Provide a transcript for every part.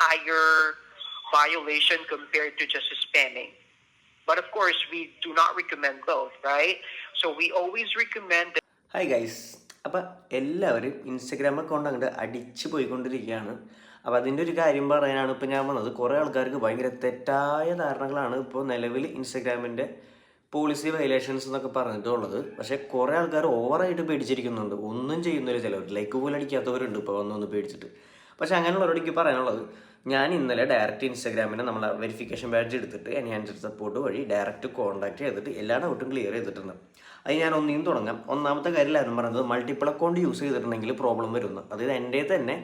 higher violation compared to just spamming. But of course, we do not recommend both, right? So we always recommend that. Hi guys, അപ്പം എല്ലാവരും Instagram account അങ്ങോട്ട് അടിച്ച് പോയിക്കൊണ്ടിരിക്കുകയാണ്. അപ്പോൾ അതിൻ്റെ ഒരു കാര്യം പറയാനാണ് ഇപ്പോൾ ഞാൻ വന്നത്. കുറേ ആൾക്കാർക്ക് ഭയങ്കര തെറ്റായ ധാരണകളാണ് ഇപ്പോൾ നിലവിൽ ഇൻസ്റ്റഗ്രാമിൻ്റെ പോളിസി വയലേഷൻസ് എന്നൊക്കെ പറഞ്ഞിട്ടുള്ളത്. പക്ഷേ കുറേ ആൾക്കാർ ഓവറായിട്ട് പേടിച്ചിരിക്കുന്നുണ്ട്. ഒന്നും ചെയ്യുന്നില്ല, ചിലവർ ലൈക്ക് പോലും അടിക്കാത്തവരുണ്ട് ഇപ്പോൾ വന്നൊന്ന് പേടിച്ചിട്ട്. പക്ഷേ അങ്ങനെയുള്ളവരോട് എനിക്ക് പറയാനുള്ളത്, ഞാൻ ഇന്നലെ ഡയറക്റ്റ് ഇൻസ്റ്റാഗ്രാമിന് നമ്മളെ വെരിഫിക്കേഷൻ ബാഡ്ജ് എടുത്തിട്ട് എൻഹാൻസ്ഡ് സപ്പോർട്ട് വഴി ഡയറക്റ്റ് കോൺടാക്ട് ചെയ്തിട്ട് എല്ലാ ഡൗട്ടും ക്ലിയർ ചെയ്തിട്ടുണ്ട്. അത് ഞാൻ ഒന്നിനും തുടങ്ങാം. ഒന്നാമത്തെ കാര്യം എല്ലാവരും പറയുന്നത് മൾട്ടിപ്പിൾ അക്കൗണ്ട് യൂസ് ചെയ്തിട്ടുണ്ടെങ്കിൽ പ്രോബ്ലം വരുന്നു. അതായത് എൻ്റെ തന്നെ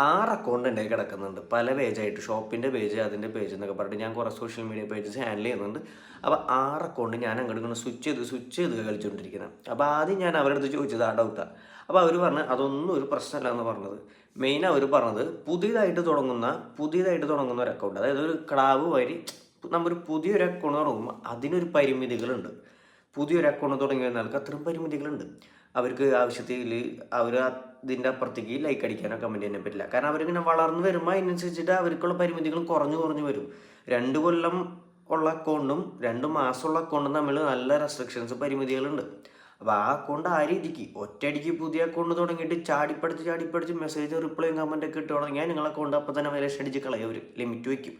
6 അക്കൗണ്ട് എൻ്റെ കിടക്കുന്നുണ്ട്, പല പേജായിട്ട്. ഷോപ്പിൻ്റെ പേജ്, അതിൻ്റെ പേജ് എന്നൊക്കെ പറഞ്ഞിട്ട് ഞാൻ കുറേ സോഷ്യൽ മീഡിയ പേജസ് ഹാൻഡിൽ ചെയ്യുന്നുണ്ട്. അപ്പോൾ 6 അക്കൗണ്ട് ഞാൻ അങ്ങോട്ട് ഇങ്ങനെ സ്വിച്ച് ചെയ്ത് കളിച്ചുകൊണ്ടിരിക്കുന്നത്. അപ്പോൾ ആദ്യം ഞാൻ അവരുടെ അടുത്ത് ചോദിച്ചത് ആ ഡൗട്ടാണ്. അപ്പോൾ അവർ പറഞ്ഞ് അതൊന്നും ഒരു പ്രശ്നമല്ല എന്ന് പറഞ്ഞത്. മെയിൻ അവർ പറഞ്ഞത് പുതിയതായിട്ട് തുടങ്ങുന്ന ഒരു അക്കൗണ്ട്, അതായത് ഒരു ക്ലാവ് വരി നമ്മൊരു പുതിയൊരു അക്കൗണ്ട് തുടങ്ങുമ്പോൾ അതിനൊരു പരിമിതികളുണ്ട്. പുതിയൊരു അക്കൗണ്ട് തുടങ്ങി വരുന്ന ആൾക്ക് അത്രയും പരിമിതികളുണ്ട്. അവർക്ക് ആവശ്യത്തിൽ അവർ ഇതിൻ്റെ അപ്പുറത്തേക്ക് ലൈക്ക് അടിക്കാനോ കമൻറ്റ് ചെയ്യാനോ പറ്റില്ല. കാരണം അവരിങ്ങനെ വളർന്നു വരുമ്പോൾ അതിനനുസരിച്ചിട്ട് അവർക്കുള്ള പരിമിതികൾ കുറഞ്ഞു വരും. 2 കൊല്ലം ഉള്ള അക്കൗണ്ടും 2 മാസമുള്ള അക്കൗണ്ടും തമ്മിൽ നല്ല റെസ്ട്രിക്ഷൻസ്, പരിമിതികളുണ്ട്. അപ്പോൾ ആ അക്കൗണ്ട് ആ രീതിക്ക് ഒറ്റയടിക്ക് പുതിയ അക്കൗണ്ട് തുടങ്ങിയിട്ട് ചാടിപ്പടിച്ച് മെസ്സേജ് റിപ്ലൈയും കമൻറ്റൊക്കെ ഇട്ട് തുടങ്ങിയാൽ നിങ്ങളുടെ അക്കൗണ്ട് അപ്പോൾ തന്നെ വയലേഷൻ അടിച്ച് കളയും. അവർ ലിമിറ്റ് വയ്ക്കും,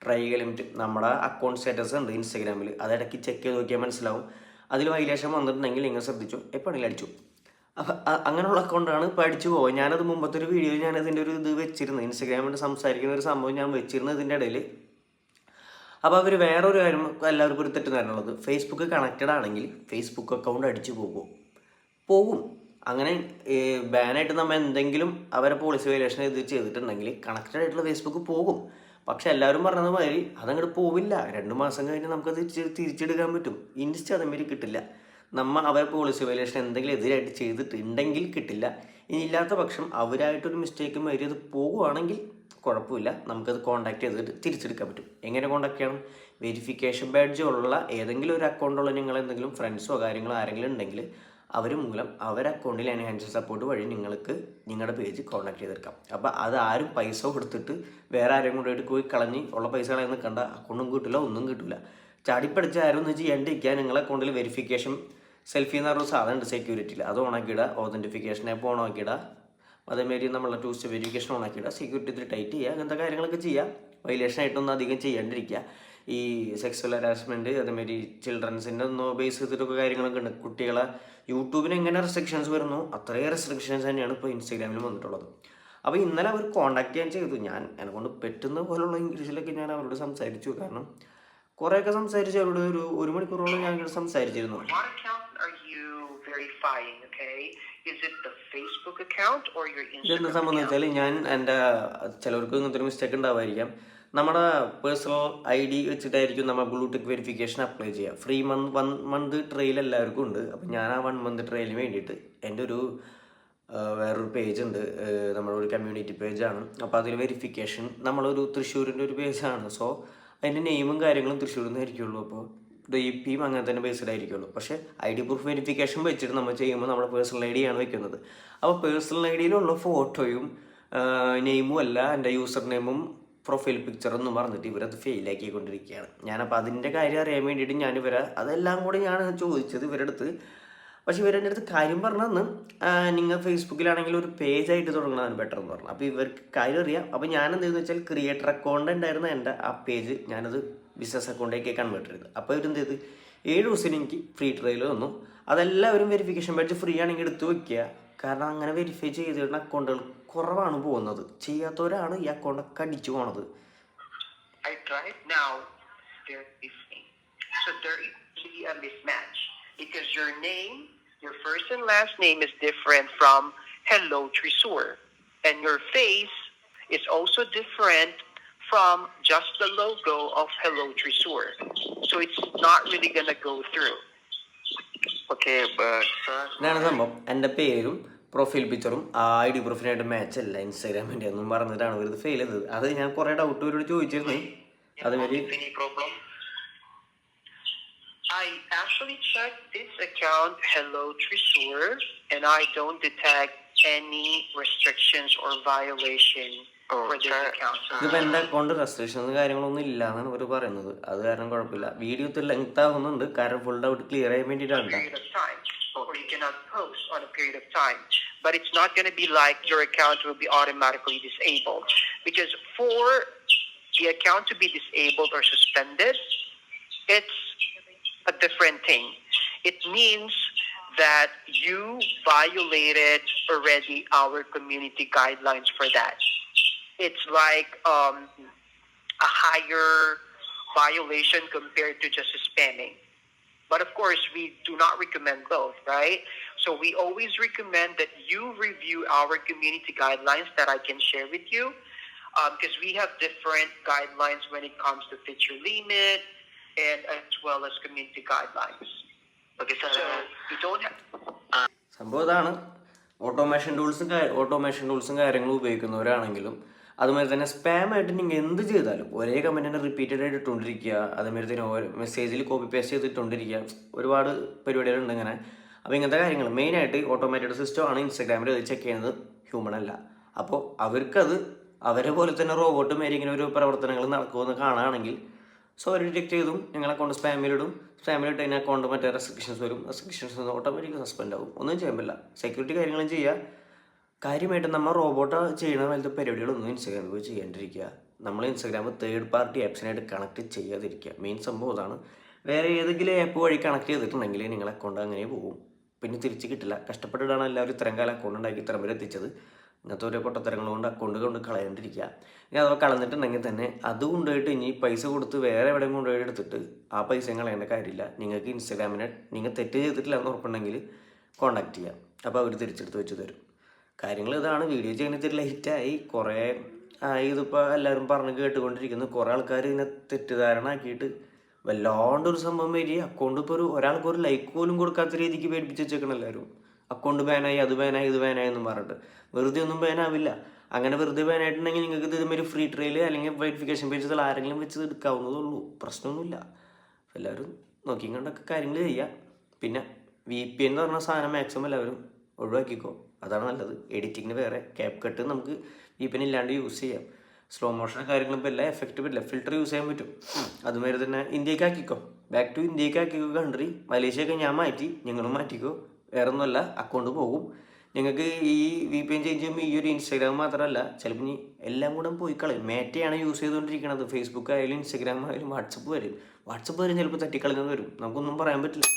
ട്രൈകൾ ലിമിറ്റ്. നമ്മുടെ അക്കൗണ്ട് സ്റ്റാറ്റസ് ഉണ്ട് ഇൻസ്റ്റാഗ്രാമിൽ, അതിടയ്ക്ക് ചെക്ക് ചെയ്ത് നോക്കിയാൽ മനസ്സിലാവും. അതിൽ വയലേഷൻ വന്നിട്ടുണ്ടെങ്കിൽ നിങ്ങൾ ശ്രദ്ധിച്ചു, എപ്പോഴെങ്കിലും അടിച്ചു. അപ്പം അങ്ങനെയുള്ള അക്കൗണ്ടാണ് ഇപ്പോൾ അടിച്ചു പോകുക. ഞാനത് മുമ്പത്തെ ഒരു വീഡിയോയിൽ ഞാനതിൻ്റെ ഒരു ഇത് വെച്ചിരുന്നു, ഇൻസ്റ്റാഗ്രാമിൽ സംസാരിക്കുന്ന ഒരു സംഭവം ഞാൻ വെച്ചിരുന്നു ഇതിൻ്റെ ഇടയിൽ. അപ്പോൾ അവർ വേറൊരു കാര്യം എല്ലാവർക്കും ഒരു തെറ്റുന്നതാണുള്ളത്, ഫേസ്ബുക്ക് കണക്റ്റഡ് ആണെങ്കിൽ ഫേസ്ബുക്ക് അക്കൗണ്ട് അടിച്ചു പോകും. അങ്ങനെ ബാനായിട്ട് നമ്മൾ എന്തെങ്കിലും അവരെ പോളിസി വയലേഷൻ ഇത് ചെയ്തിട്ടുണ്ടെങ്കിൽ കണക്റ്റഡ് ആയിട്ടുള്ള ഫേസ്ബുക്ക് പോകും. പക്ഷെ എല്ലാവരും പറഞ്ഞത് മാതിരി അതങ്ങോട്ട് പോവില്ല. 2 മാസം കഴിഞ്ഞ് നമുക്കത് തിരിച്ചെടുക്കാൻ പറ്റും. ഇൻസ്റ്റ അതേമാതിരി കിട്ടില്ല. അവരെ പോളിസി വയലേഷൻ എന്തെങ്കിലും എതിരായിട്ട് ചെയ്തിട്ടുണ്ടെങ്കിൽ കിട്ടില്ല. ഇനി ഇല്ലാത്ത പക്ഷം അവരായിട്ടൊരു മിസ്റ്റേക്കും വരി അത് പോകുവാണെങ്കിൽ കുഴപ്പമില്ല, നമുക്കത് കോൺടാക്ട് ചെയ്തിട്ട് തിരിച്ചെടുക്കാൻ പറ്റും. എങ്ങനെ കോൺടാക്ട് ചെയ്യണം? വെരിഫിക്കേഷൻ ബാഡ്ജ് ഉള്ള ഏതെങ്കിലും ഒരു അക്കൗണ്ടുള്ള നിങ്ങൾ എന്തെങ്കിലും ഫ്രണ്ട്സോ കാര്യങ്ങളോ ആരെങ്കിലും ഉണ്ടെങ്കിൽ അവർ മൂലം അവരുടെ അക്കൗണ്ടിൽ എൻഹാൻസ്ഡ് സപ്പോർട്ട് വഴി നിങ്ങൾക്ക് നിങ്ങളുടെ പേജ് കോൺടാക്ട് ചെയ്തെടുക്കാം. അപ്പോൾ അത് ആരും പൈസ കൊടുത്തിട്ട് വേറെ ആരെയും കൊണ്ടുപോയിട്ട് പോയി കളഞ്ഞ് ഉള്ള പൈസ കളയുന്ന കണ്ട അക്കൗണ്ടും കിട്ടില്ല, ഒന്നും കിട്ടില്ല. ചാടിപ്പടിച്ച് ആരും ഒന്ന് ചെയ്യാണ്ടിരിക്കുക. നിങ്ങളുടെ അക്കൗണ്ടിൽ വെരിഫിക്കേഷൻ സെൽഫി എന്ന് പറഞ്ഞ സാധനം ഉണ്ട് സെക്യൂരിറ്റിയിൽ, അത് ഓണാക്കിയിടുക. Authentication app ഓണാക്കിയിടുക. അതേമാതിരി നമ്മളെ 2 സ്റ്റെപ്പ് വെരിഫിക്കേഷൻ ഓണാക്കിയിടുക. സെക്യൂരിറ്റി ഇതിൽ ടൈറ്റ് ചെയ്യുക. അങ്ങനത്തെ കാര്യങ്ങളൊക്കെ ചെയ്യുക. വയലേഷൻ ആയിട്ടൊന്നും അധികം ചെയ്യാണ്ടിരിക്കുക. ഈ സെക്സ്വൽ ഹരാസ്മെൻറ്റ്, അതേമാതിരി ചിൽഡ്രൻസിൻ്റെ ഒന്ന് ബേസ് ചെയ്തിട്ടൊക്കെ കാര്യങ്ങളൊക്കെ ഉണ്ട്. കുട്ടികളെ യൂട്യൂബിന് എങ്ങനെ റെസ്ട്രിക്ഷൻസ് വരുന്നു അത്രയും റെസ്ട്രിക്ഷൻസ് തന്നെയാണ് ഇപ്പോൾ ഇൻസ്റ്റാഗ്രാമിൽ വന്നിട്ടുള്ളത്. അപ്പോൾ ഇന്നലെ അവർ കോൺടാക്ട് ചെയ്യാൻ ചെയ്തു. ഞാൻ എന്നെക്കൊണ്ട് പറ്റുന്ന പോലുള്ള ഇംഗ്ലീഷിലൊക്കെ ഞാൻ അവരോട് സംസാരിച്ചു. കാരണം കുറേയൊക്കെ സംസാരിച്ചു. അവരോട് ഒരു മണിക്കൂറോളം ഞാൻ സംസാരിച്ചിരുന്നു. ഇതെന്താ സംഭവം എന്ന് വെച്ചാൽ, ഞാൻ എൻ്റെ ചിലവർക്ക് ഇങ്ങനത്തെ ഒരു മിസ്റ്റേക്ക് ഉണ്ടാവായിരിക്കാം. നമ്മുടെ പേഴ്സണൽ ID വെച്ചിട്ടായിരിക്കും നമ്മൾ ബ്ലൂടിക്ക് വെരിഫിക്കേഷൻ അപ്ലൈ ചെയ്യുക. ഫ്രീ 1 മന്ത് ട്രയൽ എല്ലാവർക്കും ഉണ്ട്. അപ്പം ഞാൻ ആ 1 മന്ത് ട്രയലിന് വേണ്ടിയിട്ട് എൻ്റെ ഒരു വേറൊരു പേജ് ഉണ്ട്, നമ്മുടെ ഒരു കമ്മ്യൂണിറ്റി പേജാണ്. അപ്പോൾ അതിൽ വെരിഫിക്കേഷൻ നമ്മളൊരു തൃശ്ശൂരിൻ്റെ ഒരു പേജാണ്. സോ അതിൻ്റെ നെയിമും കാര്യങ്ങളും തൃശ്ശൂരിൽ നിന്ന് ആയിരിക്കുള്ളൂ. അപ്പോൾ DPയും അങ്ങനെ തന്നെ ബേസ്ഡ് ആയിരിക്കുള്ളൂ. പക്ഷേ ID പ്രൂഫ് വെരിഫിക്കേഷൻ വെച്ചിട്ട് നമ്മൾ ചെയ്യുമ്പോൾ നമ്മുടെ പേഴ്സണൽ ID ആണ് വെക്കുന്നത്. അപ്പോൾ പേഴ്സണൽ IDയിലുള്ള ഫോട്ടോയും നെയിമും അല്ല എൻ്റെ യൂസർ നെയിമും പ്രൊഫൈൽ പിക്ചറൊന്നും പറഞ്ഞിട്ട് ഇവരത് ഫെയിലാക്കിക്കൊണ്ടിരിക്കുകയാണ്. ഞാനപ്പോൾ അതിൻ്റെ കാര്യം അറിയാൻ വേണ്ടിയിട്ട് അതെല്ലാം കൂടി ഞാൻ ചോദിച്ചത് ഇവരുടെ അടുത്ത്. പക്ഷേ ഇവരുടെ അടുത്ത് കാര്യം പറഞ്ഞതെന്ന്, നിങ്ങൾ ഫേസ്ബുക്കിലാണെങ്കിൽ ഒരു പേജായിട്ട് തുടങ്ങുന്നതാണ് ബെറ്റർ എന്ന് പറഞ്ഞു. അപ്പോൾ ഇവർക്ക് കാര്യം അറിയാം. അപ്പോൾ ഞാൻ എന്തെന്ന് വെച്ചാൽ ക്രിയേറ്റർ അക്കൗണ്ട് ഉണ്ടായിരുന്ന എൻ്റെ ആ പേജ് ഞാനത് ബിസിനസ് അക്കൗണ്ടിലേക്ക് കൺവേർട്ട് ചെയ്തു. അപ്പോൾ ഇവരെന്ത് ചെയ്ത് 7 ദിവസത്തിന് എനിക്ക് ഫ്രീ ട്രയൽ തന്നു. അതെല്ലാവരും വെരിഫിക്കേഷൻ ബാഡ്ജ് ഫ്രീ ആണെങ്കിൽ എടുത്ത് വയ്ക്കുക. കാരണം അങ്ങനെ വെരിഫൈ ചെയ്തിരുന്ന അക്കൗണ്ടുകൾ കുറവാണ് പോകുന്നത്. ചെയ്യാത്തവരാണ് ഈ അക്കൗണ്ടൊക്കെ അടിച്ചു പോണത്. Because your first and last name is different from Hello Trisur, and your face is also different from just the logo of Hello Trisur. So it's not really gonna go through. Okay, but ഇതാണ് സംഭവം. എൻ്റെ പേരും profile പിക്ചറും ID പ്രൂഫിനായിട്ട് match അല്ല ഇൻസ്റ്റാഗ്രാമിൻ്റെ ഒന്നും പറഞ്ഞിട്ടാണ് ഇവരത് fail ചെയ്തത്. അത് ഞാൻ കുറേ ഡൗട്ട് ഇവരോട് ചോദിച്ചിരുന്നു. അതുമാതിരി I actually checked this account, Hello Trisur, and I don't detect any restrictions or violation for this account. ഇതിപ്പോൾ എൻ്റെ അക്കൗണ്ട് റെസ്ട്രിക്ഷൻസ് കാര്യങ്ങളൊന്നും ഇല്ല എന്നാണ് അവർ പറയുന്നത്. അത് കാരണം കുഴപ്പമില്ല. വീഡിയോ ഒത്തിരി ലെങ്ത് ആവുന്നുണ്ട്, കാരണം ഫുൾ ഡൗട്ട് ക്ലിയർ ചെയ്യാൻ വേണ്ടിയിട്ടാണ്. Period of time, or you cannot post on a period of time. But it's not going to be like your account will be automatically disabled, because for the account to be disabled or suspended, it's a different thing. It means that you violated already our community guidelines for that. It's like a higher violation compared to just spamming. But of course, we do not recommend both, right? So we always recommend that you review our community guidelines that I can share with you, because we have different guidelines when it comes to feature limit and as well as community guidelines. Okay, so you don't have... സംഭവം ഇതാണ്. Automation ടൂൾസും കാര്യങ്ങളും ഉപയോഗിക്കുന്നവരാണെങ്കിലും അതുമാതിരി തന്നെ സ്പാമായിട്ട് നിങ്ങൾ എന്ത് ചെയ്താലും ഒരേ കമൻറ്റിനെ repeated ആയിട്ട് ഇട്ടുകൊണ്ടിരിക്കുക, അതുമാതിരി തന്നെ ഓരോ മെസ്സേജിൽ കോപ്പി പേസ്റ്റ് ചെയ്തിട്ടുകൊണ്ടിരിക്കുക, ഒരുപാട് പരിപാടികളുണ്ട് ഇങ്ങനെ. അപ്പോൾ ഇങ്ങനത്തെ കാര്യങ്ങൾ മെയിനായിട്ട് ഓട്ടോമേറ്റഡ് സിസ്റ്റം ആണ് ഇൻസ്റ്റാഗ്രാമിൽ അത് ചെക്ക് ചെയ്യുന്നത്, ഹ്യൂമൺ അല്ല. അപ്പോൾ അവർക്കത് അവരെ പോലെ തന്നെ റോബോട്ട് മേരി ഇങ്ങനെ ഒരു പ്രവർത്തനങ്ങൾ നടക്കുമെന്ന് കാണുകയാണെങ്കിൽ സോ അവർ ഡിറ്റക്ട് ചെയ്തും ഞങ്ങൾ അക്കൗണ്ട് സ്പാമിലിട്ട് അതിന് അക്കൗണ്ട് മറ്റേ റെസ്ട്രിക്ഷൻസ് വരും. റെസ്ട്രിക്ഷൻസ് ഓട്ടോമാറ്റിക് സസ്പെൻഡ് ആവും. ഒന്നും ചെയ്യാൻ പറ്റില്ല. സെക്യൂരിറ്റി കാര്യങ്ങളും ചെയ്യുക. കാര്യമായിട്ട് നമ്മൾ റോബോട്ട് ചെയ്യണ പോലത്തെ പരിപാടികളൊന്നും ഇൻസ്റ്റാഗ്രാമിൽ പോയി ചെയ്യാണ്ടിരിക്കുക. നമ്മൾ ഇൻസ്റ്റാഗ്രാം തേർഡ് പാർട്ടി ആപ്സിനായിട്ട് കണക്ട് ചെയ്യാതിരിക്കുക. മെയിൻ സംഭവം അതാണ്. വേറെ ഏതെങ്കിലും ആപ്പ് വഴി കണക്ട് ചെയ്തിട്ടുണ്ടെങ്കിൽ നിങ്ങളുടെ അക്കൗണ്ട് അങ്ങനെ പോകും, പിന്നെ തിരിച്ച് കിട്ടില്ല. കഷ്ടപ്പെട്ടിട്ടാണ് എല്ലാവരും ഇത്രയും കാലം അക്കൗണ്ട് ഉണ്ടാക്കി ഇത്രയും വരെ എത്തിച്ചത്. ഇങ്ങനത്തെ ഓരോ പൊട്ടത്തരങ്ങൾ കൊണ്ട് അക്കൗണ്ട് കൊണ്ട് കളയാണ്ടിരിക്കുക. ഇനി അഥവാ കളഞ്ഞിട്ടുണ്ടെങ്കിൽ തന്നെ അത് കൊണ്ടുപോയിട്ട് ഇനി പൈസ കൊടുത്ത് വേറെ എവിടെയും കൊണ്ടുപോയി എടുത്തിട്ട് ആ പൈസയും കളയേണ്ട കാര്യമില്ല. നിങ്ങൾക്ക് ഇൻസ്റ്റാഗ്രാമിനെ നിങ്ങൾ തെറ്റ് ചെയ്തിട്ടില്ല എന്ന് ഉറപ്പുണ്ടെങ്കിൽ കോൺടാക്ട് ചെയ്യാം. അപ്പോൾ അവർ തിരിച്ചെടുത്ത് വെച്ച് തരും. കാര്യങ്ങൾ ഇതാണ്. വീഡിയോ ചെയ്യുന്നത് ലേറ്റായി, കുറേ ആയി ഇതിപ്പോൾ എല്ലാവരും പറഞ്ഞ് കേട്ടുകൊണ്ടിരിക്കുന്നു. കുറേ ആൾക്കാർ ഇതിനെ തെറ്റിദ്ധാരണ ആക്കിയിട്ട് വല്ലാണ്ടൊരു സംഭവം വരിക. അക്കൗണ്ട് ഇപ്പോൾ ഒരാൾക്ക് ഒരു ലൈക്ക് പോലും കൊടുക്കാത്ത രീതിക്ക് പേടിപ്പിച്ച് വെച്ചേക്കണം എല്ലാവരും. അക്കൗണ്ട് ബാനായി, അത് ബാനായി, ഇത് ബാനായി എന്നും പറഞ്ഞിട്ട്. വെറുതെ ഒന്നും ബാനാവില്ല. അങ്ങനെ വെറുതെ ബാനായിട്ടുണ്ടെങ്കിൽ നിങ്ങൾക്ക് ഇതുമാതിരി ഫ്രീ ട്രയൽ അല്ലെങ്കിൽ വെരിഫിക്കേഷൻ പേജുകൾ ആരെങ്കിലും വെച്ച് എടുക്കാവുന്നതേ ഉള്ളൂ. പ്രശ്നമൊന്നുമില്ല. എല്ലാവരും നോക്കിയും കണ്ടൊക്കെ കാര്യങ്ങൾ ചെയ്യുക. പിന്നെ VPN എന്ന് പറഞ്ഞ സാധനം മാക്സിമം എല്ലാവരും ഒഴിവാക്കിക്കോ, അതാണ് നല്ലത്. എഡിറ്റിങ്ങിന് വേറെ ക്യാപ് കട്ട് നമുക്ക് VPN ഇല്ലാണ്ട് യൂസ് ചെയ്യാം. സ്ലോ മോഷൻ കാര്യങ്ങളും ഇപ്പോൾ എല്ലാം എഫക്റ്റ് പറ്റില്ല, ഫിൽറ്റർ യൂസ് ചെയ്യാൻ പറ്റും. അതുമാതിരി തന്നെ ഇന്ത്യക്ക് ആക്കിക്കോ, ബാക്ക് ടു ഇന്ത്യക്ക് ആക്കിക്കോ കൺട്രി. മലേഷ്യയൊക്കെ ഞാൻ മാറ്റി, നിങ്ങളും മാറ്റിക്കോ. വേറെ ഒന്നുമല്ല, അക്കൗണ്ട് പോകും. നിങ്ങൾക്ക് ഈ VPN ചേഞ്ച് ചെയ്യുമ്പോൾ ഈ ഒരു ഇൻസ്റ്റാഗ്രാം മാത്രമല്ല, ചിലപ്പോൾ ഇനി എല്ലാം കൂടെ പോയി കളയും. മേറ്റയാണ് യൂസ് ചെയ്തുകൊണ്ടിരിക്കുന്നത്. ഫേസ്ബുക്ക് ആയാലും ഇൻസ്റ്റാഗ്രാം ആയാലും വാട്സപ്പ് വരും ചിലപ്പോൾ തട്ടിക്കളഞ്ഞെന്ന് വരും. നമുക്കൊന്നും പറയാൻ പറ്റില്ല.